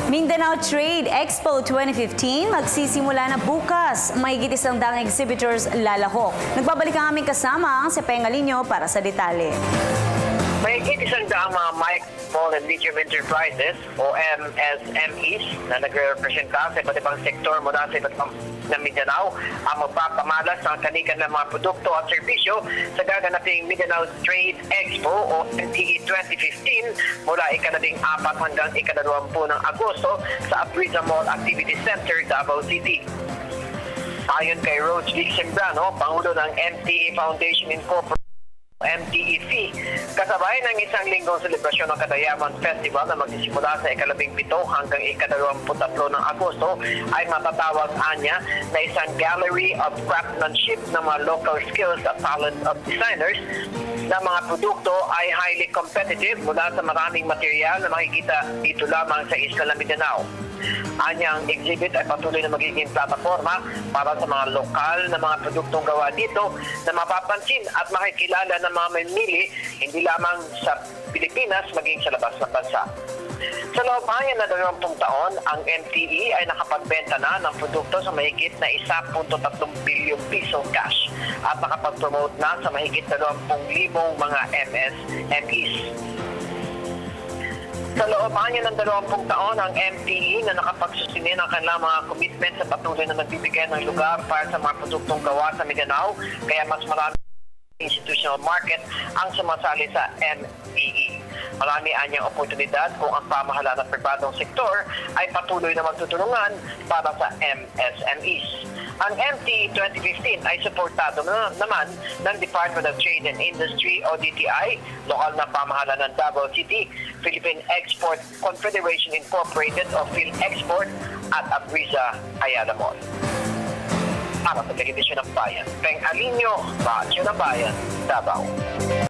Mindanao Trade Expo 2015 magsisimula na bukas. Mahigit 100 exhibitors lalahok. Nagbabalik ang aming kasama si Pengalinyo para sa detalye. Mahigit 100 mga micro, small and medium enterprises o MSMEs na nagre-representa sa iba't ibang sektor mula sa iba't ibang ng Mindanao ang magpapamalas ng kanilang mga produkto at serbisyo sa gaganaping Mindanao Trade Expo o MTE 2015 mula ika-14 hanggang ika-20 ng Agosto sa Aprisa Mall Activity Center, Davao City. Ayon kay Rose V. Sembrano, Pangulo ng MTE Foundation Incorporated, MTEC, kasabay ng isang linggong selebrasyon ng Kadayaman Festival na magsisimula sa ika-17 hanggang ika-23 ng Agosto ay matatawag anya na isang gallery of craftsmanship ng mga local skills at talent of designers na mga produkto ay highly competitive mula sa maraming material na makikita dito lamang sa Isla ng Mindanao. Anyang exhibit ay patuloy na magiging plataforma para sa mga lokal na mga produktong gawa dito na mapapansin at makikilala ng mga mamimili hindi lamang sa Pilipinas maging sa labas ng bansa. Sa loob na 20 taon, ang MTE ay nakapagbenta na ng produkto sa mahigit na 1.3 bilyong piso cash at nakapag-promote na sa mahigit 20,000 mga MSMEs. Sa loob ng 20 taon, ang MTE na nakapagsusinin ang kanilang mga commitment sa patuloy na nagbibigay ng lugar para sa mga produktong gawa sa Mindanao, kaya mas marami institutional market ang sumasali sa MTE. Marami anyang oportunidad kung ang pamahalaan ng pribadong sektor ay patuloy na magtutulungan para sa MSMEs. Ang MTE 2015 ay suportado naman ng Department of Trade and Industry o DTI, lokal na pamahalaan ng Davao City, Philippine Export Confederation Incorporated o PhilExport at Aprisa Ayala Mall. Para sa Telebisyon ng Bayan, Pengalinyo, Radyo ng Bayan, Davao.